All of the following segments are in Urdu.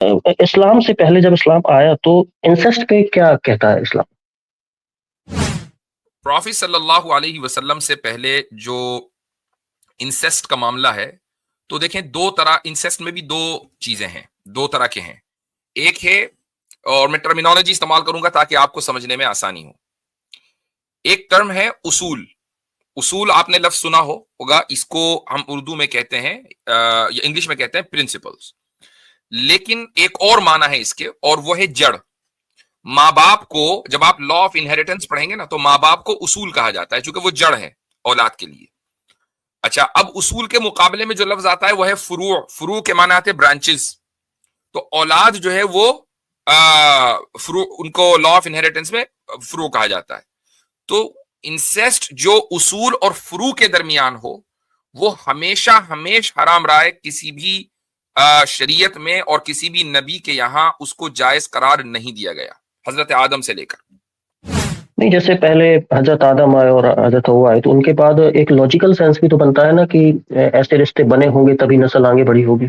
اسلام سے پہلے جب اسلام آیا تو انسیسٹ پہ کیا کہتا ہے اسلام؟ پروفیٹ صلی اللہ علیہ وسلم سے پہلے جو انسیسٹ کا معاملہ ہے تو دیکھیں دو طرح، انسیسٹ میں بھی دو چیزیں ہیں، دو طرح کے ہیں. ایک ہے، اور میں ٹرمینالوجی استعمال کروں گا تاکہ آپ کو سمجھنے میں آسانی ہو. ایک ٹرم ہے اصول. اصول آپ نے لفظ سنا ہوگا، اس کو ہم اردو میں کہتے ہیں یا انگلش میں کہتے ہیں پرنسپلز. لیکن ایک اور معنی ہے اس کے، اور وہ ہے جڑ. ماں باپ کو جب آپ لا آف انہیریٹنس پڑھیں گے نا تو ماں باپ کو اصول کہا جاتا ہے چونکہ وہ جڑ ہے اولاد کے لیے. اچھا، اب اصول کے مقابلے میں جو لفظ آتا ہے وہ ہے فروع. فروع کے معنی آتے ہیں برانچز. تو اولاد جو ہے وہ فروع، ان کو لا آف انہیریٹنس میں فروع کہا جاتا ہے. تو انسیسٹ جو اصول اور فروع کے درمیان ہو وہ ہمیشہ حرام رائے، کسی بھی شریعت میں اور کسی بھی نبی کے یہاں اس کو جائز قرار نہیں دیا گیا، حضرت آدم سے لے کر. نہیں، جیسے پہلے حضرت آدم آئے اور حضرت ہوا آئے تو ان کے بعد ایک لاجیکل سینس بھی تو بنتا ہے نا کہ ایسے رشتے بنے ہوں گے تبھی نسل آگے بڑھی ہوگی.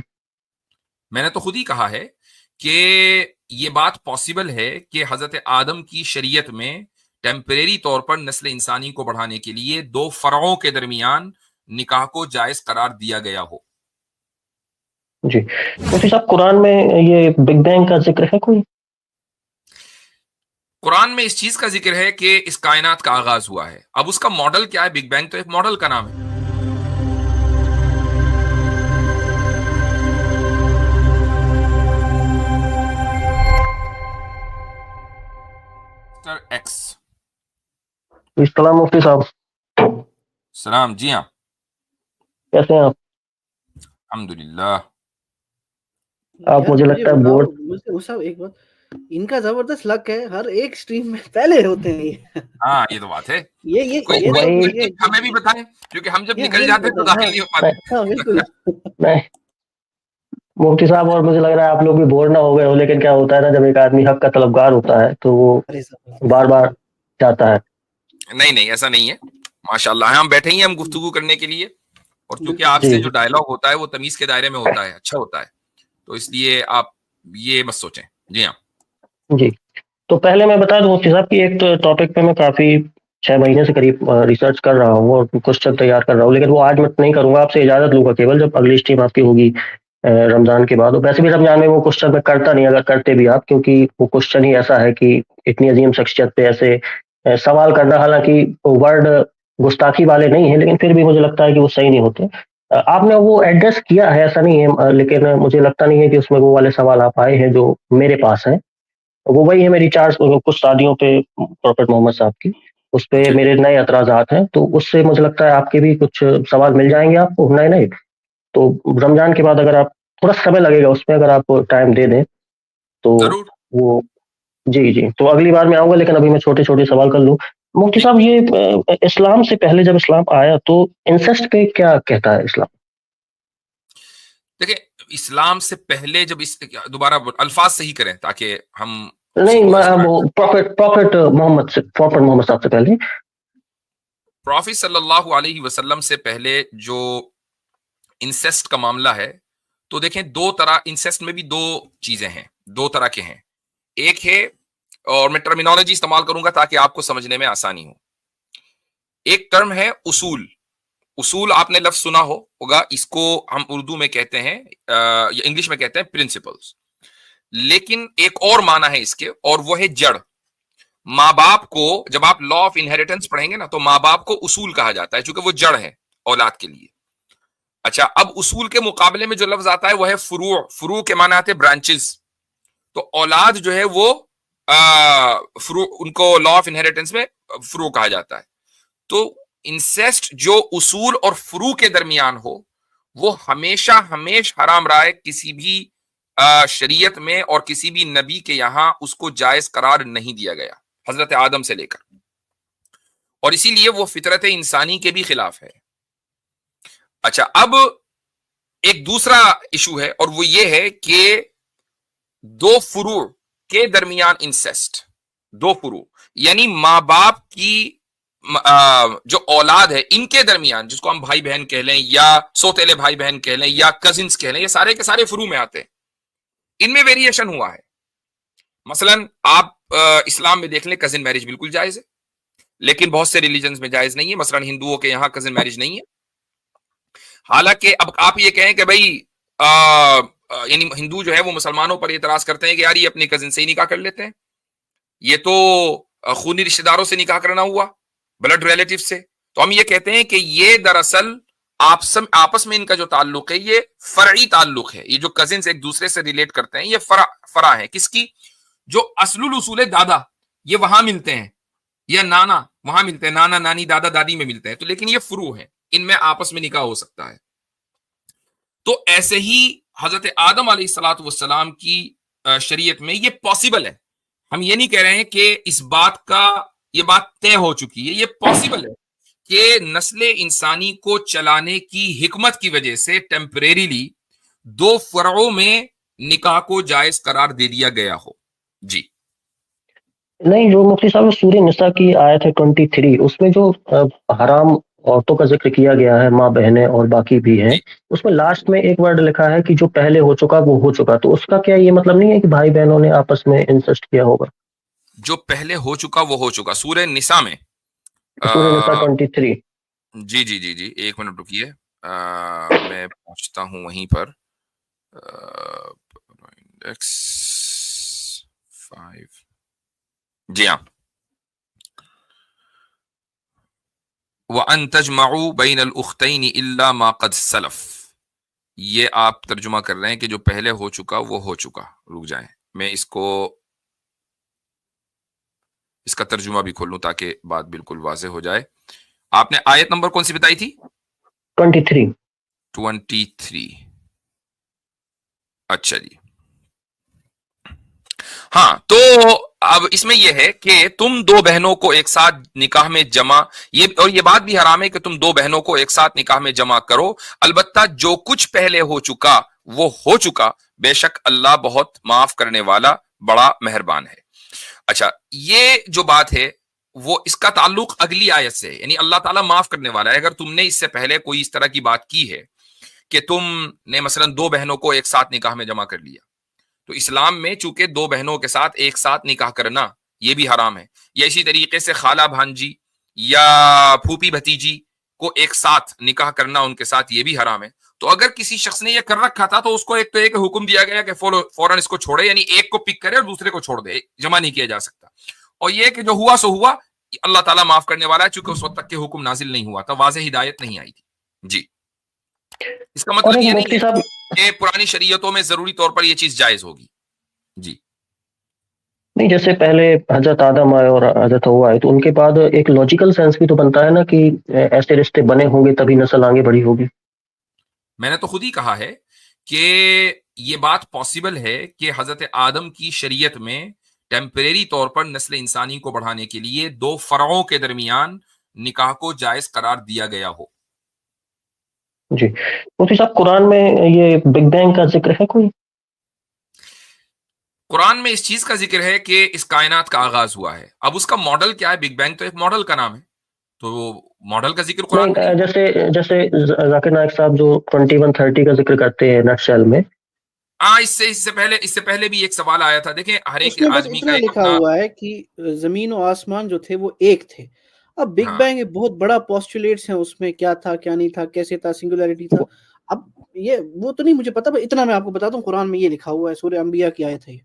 میں نے تو خود ہی کہا ہے کہ یہ بات پاسبل ہے کہ حضرت آدم کی شریعت میں ٹیمپریری طور پر نسل انسانی کو بڑھانے کے لیے دو فرعوں کے درمیان نکاح کو جائز قرار دیا گیا ہو. جی مفتی صاحب، قرآن میں یہ بگ بینگ کا ذکر ہے کوئی؟ قرآن میں اس چیز کا ذکر ہے کہ اس کائنات کا آغاز ہوا ہے. اب اس کا ماڈل کیا ہے؟ بگ بینگ تو ایک ماڈل کا نام ہے. ایکس. السلام مفتی صاحب. سلام. جی ہاں، کیسے ہیں آپ؟ الحمدللہ. آپ مجھے لگتا ہے بورڈ. ایک بات، ان کا زبردست لک ہے، ہر ایک سٹریم میں پہلے ہوتے ہیں. ہاں یہ تو بات ہے. یہ ہمیں بھی بتائیں کیونکہ ہم جب نکل جاتے ہیں تو داخل نہیں ہو پاتے. ہاں بالکل. نہیں مفتی صاحب، اور مجھے لگ رہا ہے آپ لوگ بھی بور نہ ہو گئے ہو، لیکن کیا ہوتا ہے نا جب ایک آدمی حق کا طلبگار ہوتا ہے تو وہ بار بار چاہتا ہے. نہیں ایسا نہیں ہے، ماشاء اللہ. ہم بیٹھے ہی ہیں ہم گفتگو کرنے کے لیے، اور چونکہ آپ جی سے جو ڈائلاگ ہوتا ہے وہ تمیز کے دائرے میں ہوتا ہے، اچھا ہوتا ہے، تو اس لیے آپ یہ مت سوچیں. جی ہاں. جی، تو پہلے میں بتا دوں مفتی صاحب کہ ایک ٹاپک پہ میں کافی 6 مہینے سے قریب ریسرچ کر رہا ہوں اور کوشچن تیار کر رہا ہوں، لیکن وہ آج میں نہیں کروں گا. آپ سے اجازت لوں گا کیول جب اگلی اسٹریم آپ کی ہوگی رمضان کے بعد. اور ویسے بھی رمضان میں وہ کوشچن میں کرتا نہیں اگر کرتے بھی آپ، کیونکہ وہ کوشچن ہی ایسا ہے کہ اتنی عظیم شخصیت پہ ایسے سوال کرنا، حالانکہ ورڈ گستاخی والے نہیں ہیں لیکن پھر بھی مجھے لگتا ہے کہ وہ صحیح نہیں ہوتے. آپ نے وہ ایڈریس کیا ہے ایسا نہیں ہے، لیکن مجھے لگتا نہیں ہے کہ اس میں وہ والے سوال آپ آئے ہیں جو میرے پاس ہیں. وہ وہی ہے میری 4 کچھ شادیوں پہ پروفیٹ محمد صاحب کی، اس پہ جی. میرے نئے اعتراضات ہیں، تو اس سے مجھے لگتا ہے آپ کے بھی کچھ سوال مل جائیں گے آپ کو نئے. تو رمضان کے بعد اگر آپ تھوڑا سمے لگے گا اس میں، اگر آپ ٹائم دے دیں تو ضرور. وہ. جی تو اگلی بار میں آؤں گا، لیکن ابھی میں چھوٹے سوال کر لوں. مفتی صاحب، یہ اسلام سے پہلے جب اسلام آیا تو انسیسٹ پہ کیا کہتا ہے اسلام؟ دیکھیں، اسلام سے پہلے جب دوبارہ الفاظ صحیح کریں تاکہ ہم نہیں، پروفیٹ محمد صاحب سے پہلے. پروفیٹ صلی اللہ علیہ وسلم سے پہلے جو انسیسٹ کا معاملہ ہے تو دیکھیں دو طرح، انسیسٹ میں بھی دو چیزیں ہیں، دو طرح کے ہیں. ایک ہے، اور میں ٹرمینالوجی استعمال کروں گا تاکہ آپ کو سمجھنے میں آسانی ہو. ایک ٹرم ہے اصول. اصول آپ نے لفظ سنا ہوگا، اس کو ہم اردو میں کہتے ہیں یا انگلش میں کہتے ہیں پرنسپلز. لیکن ایک اور معنی ہے اس کے، اور وہ ہے جڑ. ماں باپ کو جب آپ لا آف انہیریٹنس پڑھیں گے نا تو ماں باپ کو اصول کہا جاتا ہے چونکہ وہ جڑ ہے اولاد کے لیے. اچھا، اب اصول کے مقابلے میں جو لفظ آتا ہے وہ ہے فروع. فروع کے معنی آتے ہیں برانچز. تو اولاد جو ہے وہ فروع، ان کو لا آف انہیریٹنس میں فروع کہا جاتا ہے. تو انسیسٹ جو اصول اور فروع کے درمیان ہو وہ ہمیشہ حرام رائے، کسی بھی شریعت میں اور کسی بھی نبی کے یہاں اس کو جائز قرار نہیں دیا گیا، حضرت آدم سے لے کر. اور اسی لیے وہ فطرت انسانی کے بھی خلاف ہے. اچھا، اب ایک دوسرا ایشو ہے اور وہ یہ ہے کہ دو فروع کے درمیان انسیسٹ، دو فروع یعنی ماں باپ کی جو اولاد ہے ان کے درمیان، جس کو ہم بھائی بہن کہہ لیں یا سوتیلے بھائی بہن کہہ لیں یا کزنس کہہ لیں، یہ سارے کے سارے فروع میں آتے ہیں. ان میں ویریشن ہوا ہے. مثلا آپ اسلام میں دیکھ لیں کزن میرج بالکل جائز ہے، لیکن بہت سے ریلیجنز میں جائز نہیں ہے. مثلا ہندوؤں کے یہاں کزن میرج نہیں ہے. حالانکہ اب آپ یہ کہیں کہ بھائی یعنی ہندو جو ہے وہ مسلمانوں پر اعتراض کرتے ہیں کہ یار یہ اپنے کزن سے ہی نکاح کر لیتے ہیں، یہ تو خونی رشتہ داروں سے نکاح کرنا ہوا، بلڈ ریلیٹیو سے. تو ہم یہ کہتے ہیں کہ یہ دراصل آپس میں ان کا جو تعلق ہے یہ فرعی تعلق ہے. یہ جو کزنز ایک دوسرے سے ریلیٹ کرتے ہیں یہ فرع ہے. کس کی؟ جو اصل الاصول دادا یہ وہاں ملتے ہیں، یا نانا وہاں ملتے ہیں، نانا نانی دادا دادی میں ملتے ہیں، تو لیکن یہ فروع ہیں، ان میں آپس میں نکاح ہو سکتا ہے. تو ایسے ہی حضرت آدم علیہ الصلوۃ والسلام کی شریعت میں یہ پاسبل ہے. ہم یہ نہیں کہہ رہے ہیں کہ اس بات کا یہ بات طے ہو چکی ہے، یہ پاسبل ہے کہ نسل انسانی کو چلانے کی حکمت کی وجہ سے ٹیمپریریلی دو فرعوں میں نکاح کو جائز قرار دے دیا گیا ہو. جی نہیں، جو مفتی صاحب سورہ نساء کی آیت ہے 23، اس میں جو حرام عورتوں کا ذکر کیا گیا ہے، ماں بہنیں اور باقی بھی ہیں، جی اس میں لاسٹ میں ایک ورڈ لکھا ہے کہ جو پہلے ہو چکا وہ ہو چکا. تو اس کا کیا یہ مطلب نہیں ہے کہ بھائی بہنوں نے آپس میں انسسٹ کیا ہوگا؟ جو پہلے ہو چکا وہ ہو چکا. سورہ نساء میں سورہ نساء 23. جی جی جی جی ایک منٹ رکیے، میں پہنچتا ہوں وہیں پر. انڈیکس 5 جی ہاں. وَأَن تَجْمَعُوا بَيْنَ الْأُخْتَيْنِ إِلَّا مَا قَدْ سَلَفَ. یہ آپ ترجمہ کر رہے ہیں کہ جو پہلے ہو چکا وہ ہو چکا. رک جائیں میں اس کا ترجمہ بھی کھول لوں تاکہ بات بالکل واضح ہو جائے. آپ نے آیت نمبر کون سی بتائی تھی؟ 23. 23. اچھا جی ہاں. تو اب اس میں یہ ہے کہ تم دو بہنوں کو ایک ساتھ نکاح میں جمع، اور یہ بات بھی حرام ہے کہ تم دو بہنوں کو ایک ساتھ نکاح میں جمع کرو، البتہ جو کچھ پہلے ہو چکا وہ ہو چکا، بے شک اللہ بہت معاف کرنے والا بڑا مہربان ہے. اچھا یہ جو بات ہے وہ اس کا تعلق اگلی آیت سے، یعنی اللہ تعالیٰ معاف کرنے والا ہے. اگر تم نے اس سے پہلے کوئی اس طرح کی بات کی ہے کہ تم نے مثلا دو بہنوں کو ایک ساتھ نکاح میں جمع کر لیا، تو اسلام میں چونکہ دو بہنوں کے ساتھ ایک ساتھ نکاح کرنا یہ بھی حرام ہے. یا اسی طریقے سے خالہ بھانجی یا پھوپھی بھتیجی کو ایک ساتھ نکاح کرنا ان کے ساتھ یہ بھی حرام ہے. تو اگر کسی شخص نے یہ کر رکھا تھا تو اس کو ایک تو ایک حکم دیا گیا کہ فوراً اس کو چھوڑے، یعنی ایک کو پک کرے اور دوسرے کو چھوڑ دے، جمع نہیں کیا جا سکتا. اور یہ کہ جو ہوا سو ہوا، اللہ تعالیٰ معاف کرنے والا ہے چونکہ اس وقت تک کے حکم نازل نہیں ہوا تھا، واضح ہدایت نہیں آئی تھی. جی اس کا اور مطلب ایک یہ نہیں مفتی ہے صاحب، کہ پرانی شریعتوں میں ضروری طور پر یہ چیز جائز ہوگی. جی نہیں جیسے پہلے حضرت آدم آئے اور حضرت ہوا آئے تو ان کے بعد ایک لاجیکل سینس بھی تو بنتا ہے نا کہ ایسے رشتے بنے ہوں گے تبھی نسل آگے بڑھی ہوگی. میں نے تو خود ہی کہا ہے کہ یہ بات پاسبل ہے کہ حضرت آدم کی شریعت میں ٹیمپریری طور پر نسل انسانی کو بڑھانے کے لیے دو فرعوں کے درمیان نکاح کو جائز قرار دیا گیا ہو. جی مفتی صاحب، قرآن میں یہ بگ بینگ کا ذکر ہے کوئی؟ قرآن میں اس چیز کا ذکر ہے کہ اس کائنات کا آغاز ہوا ہے. اب اس کا ماڈل کیا ہے؟ بگ بینگ تو ایک ماڈل کا نام ہے، تو ماڈل کا ذکر قرآن میں نہیں، نہیں. جیسے ذاکر نائک صاحب جو 2130 کا ذکر کرتے ہیں نٹ شیل میں. ہاں اس سے پہلے بھی ایک سوال آیا تھا. دیکھیں ہر ایک اس میں بس آدمی کا اتنا ایک لکھا اپنا. ہوا ہے کہ زمین و آسمان جو تھے وہ ایک تھے. اب بگ ہاں بینگ ایک بہت بڑا پوسٹولیٹس ہیں، اس میں کیا تھا کیا نہیں تھا، کیسے تھا، سنگولیرٹی تھا. اب یہ وہ تو نہیں مجھے پتا، اتنا میں آپ کو بتا دوں قرآن میں یہ لکھا ہوا ہے، سورہ انبیاء کی آیت ہے.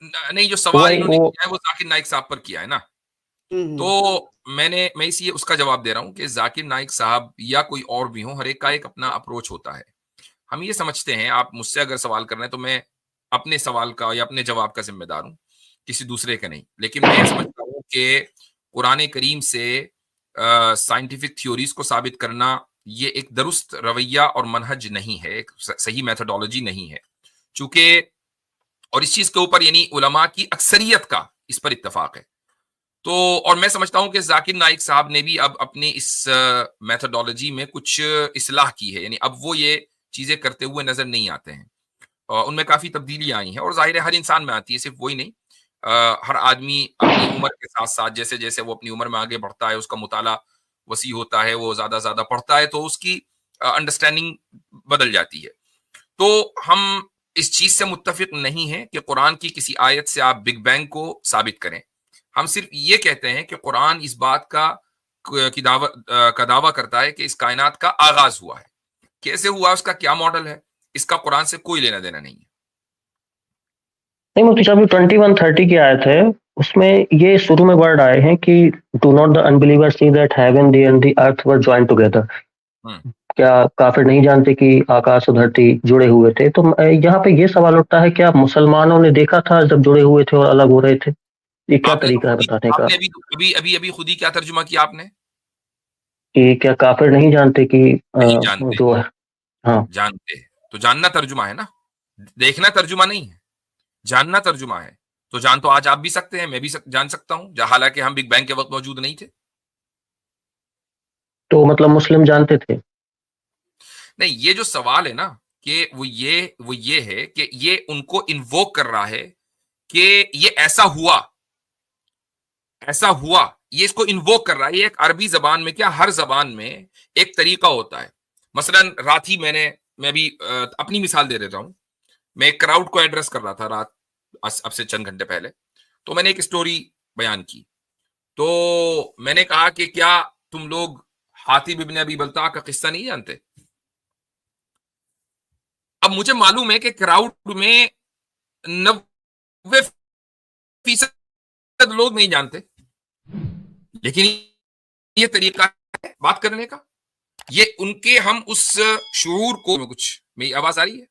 نہیں جو سوال انہوں نے وہ کیا ہے وہ ذاکر نائک صاحب پر کیا ہے نا، تو یہ میں اس لیے اس کا جواب دے رہا ہوں کہ ذاکر نائک صاحب یا کوئی اور بھی ہو، ہر ایک کا ایک اپنا اپروچ ہوتا ہے. ہم یہ سمجھتے ہیں، آپ مجھ سے اگر سوال کر رہے ہیں تو میں اپنے سوال کا یا اپنے جواب کا ذمہ دار ہوں، کسی دوسرے کا نہیں. لیکن میں یہ سمجھتا ہوں کہ قرآن کریم سے سائنٹیفک تھیوریز کو ثابت کرنا یہ ایک درست رویہ اور منہج نہیں ہے، ایک صحیح میتھڈولوجی نہیں ہے. چونکہ اور اس چیز کے اوپر یعنی علماء کی اکثریت کا اس پر اتفاق ہے. تو اور میں سمجھتا ہوں کہ ذاکر نائک صاحب نے بھی اب اپنی اس میتھڈولوجی میں کچھ اصلاح کی ہے، یعنی اب وہ یہ چیزیں کرتے ہوئے نظر نہیں آتے ہیں. ان میں کافی تبدیلیاں آئی ہیں، اور ظاہر ہے ہر انسان میں آتی ہے، صرف وہی نہیں. ہر آدمی اپنی عمر کے ساتھ ساتھ جیسے جیسے وہ اپنی عمر میں آگے بڑھتا ہے، اس کا مطالعہ وسیع ہوتا ہے، وہ زیادہ زیادہ پڑھتا ہے، تو اس کی انڈرسٹینڈنگ بدل جاتی ہے. تو ہم اس چیز سے متفق نہیں ہیں کہ قرآن کی کسی آیت سے آپ بگ بینگ کو ثابت کریں. ہم صرف یہ کہتے ہیں کہ قرآن اس بات کا دعویٰ کرتا ہے کہ اس کائنات کا آغاز ہوا ہے. کیسے ہوا، اس کا کیا ماڈل ہے، اس کا قرآن سے کوئی لینا دینا نہیں ہے. نہیں مفتی صاحب، 21:30 کی آیت ہے، اس میں یہ شروع میں ورڈ آئے ہیں کہ do not the unbeliever see that heaven the and the earth were join together. کیا کافر نہیں جانتے کہ آکاش و دھرتی جڑے ہوئے تھے؟ تو یہاں پہ یہ سوال اٹھتا ہے، کیا مسلمانوں نے دیکھا تھا جب جڑے ہوئے تھے اور الگ ہو رہے تھے؟ یہ کیا طریقہ ہے بتانے کا؟ ابھی خود ہی کیا ترجمہ کیا آپ نے کہ کیا کافر نہیں جانتے کہ جانتے جو ہے؟ ہاں جانتے. تو جاننا ترجمہ ہے نا، دیکھنا ترجمہ نہیں ہے، جاننا ترجمہ ہے. تو جان تو آج آپ بھی سکتے ہیں، میں بھی جان سکتا ہوں، حالانکہ ہم بگ بینگ کے وقت موجود نہیں تھے. تو مطلب مسلم جانتے تھے؟ نہیں، یہ جو سوال ہے نا کہ وہ یہ ہے کہ یہ ان کو انووک کر رہا ہے کہ یہ ایسا ہوا، یہ اس کو انووک کر رہا ہے. یہ ایک عربی زبان میں، کیا ہر زبان میں ایک طریقہ ہوتا ہے. مثلا رات ہی میں بھی اپنی مثال دے دیتا ہوں. میں ایک کراؤڈ کو ایڈریس کر رہا تھا رات، اب سے چند گھنٹے پہلے. تو میں نے ایک اسٹوری بیان کی. تو میں نے کہا کہ کیا تم لوگ حاتب ابن ابی بلتع کا قصہ نہیں جانتے؟ اب مجھے معلوم ہے کہ کراؤڈ میں 90% لوگ نہیں جانتے، لیکن یہ طریقہ ہے بات کرنے کا. یہ ان کے ہم اس شعور کو کچھ. میری آواز آ رہی ہے؟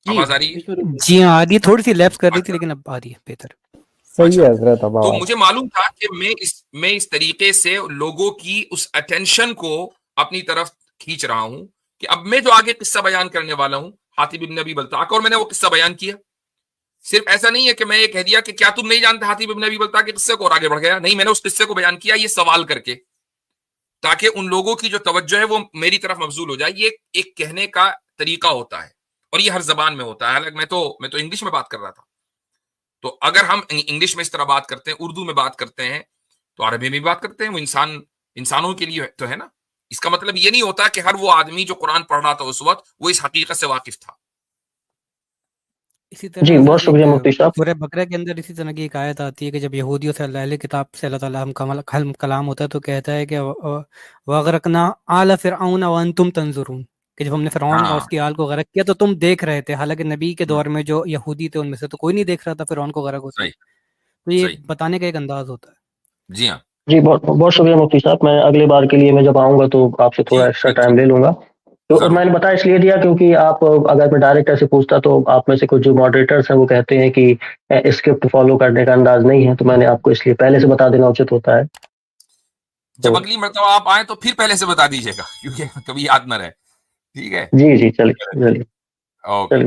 آواز آ رہی ہے؟ جی ہاں آ رہی ہے، تھوڑی سی لیپس کر رہی تھی لیکن اب آ رہی ہے بہتر. صحیح ہے حضرت. تو مجھے معلوم تھا کہ میں اس طریقے سے لوگوں کی اس اٹینشن کو اپنی طرف کھینچ رہا ہوں کہ اب میں جو آگے قصہ بیان کرنے والا ہوں حاتب ابن ابی بلتع کا، اور میں نے وہ قصہ بیان کیا. صرف ایسا نہیں ہے کہ میں یہ کہہ دیا کہ کیا تم نہیں جانتے حاتب ابن ابی بلتع کے قصے کو اور آگے بڑھ گیا. نہیں، میں نے اس قصے کو بیان کیا یہ سوال کر کے، تاکہ ان لوگوں کی جو توجہ ہے وہ میری طرف مبذول ہو جائے. یہ ایک کہنے کا طریقہ ہوتا ہے، اور یہ ہر زبان میں ہوتا ہے. حالانکہ میں تو انگلش میں بات کر رہا تھا. تو اگر ہم انگلش میں اس طرح بات کرتے ہیں، اردو میں بات کرتے ہیں، تو عربی میں بھی بات کرتے ہیں. وہ انسانوں کے لیے تو ہے نا. اس کا مطلب یہ نہیں ہوتا کہ ہر وہ آدمی جو قرآن پڑھ رہا تھا اس وقت وہ اس حقیقت سے واقف تھا. اسی طرح جی بہت شکریہ مفتی صاحب. سورہ بقرہ کے اندر اسی طرح کی ایک آیت آتی ہے کہ جب یہودیوں سے اللہ کتاب سے اللہ تعالیٰ کلام ہوتا ہے تو کہتا ہے کہ وَغْرَقْنَا آلَ فِرْعَوْنَ وَأَنْتُمْ تَنْظُرُونَ، کہ جب ہم نے فرعون اور اس کی آل کو غرق کیا تو تم دیکھ رہے تھے. حالانکہ نبی کے دور میں جو یہودی تھے ان میں سے تو کوئی نہیں دیکھ رہا تھا فرعون کو غرق ہوتے. تو یہ بتانے کا ایک انداز ہوتا ہے. جی ہاں جی بہت شکریہ مفتی صاحب. میں اگلی بار کے لیے میں جب آؤں گا تو آپ سے تھوڑا ایکسٹرا ٹائم لے لوں گا. تو میں نے بتا اس لیے دیا کیونکہ آپ اگر میں ڈائریکٹ ایسے پوچھتا تو آپ میں سے کچھ جو ماڈریٹرس ہیں وہ کہتے ہیں کہ اسکرپٹ فالو کرنے کا انداز نہیں ہے. تو میں نے آپ کو اس لیے پہلے سے بتا دینا اچت ہوتا ہے. جب اگلی مرتبہ آپ آئیں تو پھر پہلے سے بتا دیجیے گا، کیونکہ کبھی یاد نہ رہے. ٹھیک ہے جی چلیے اوکے.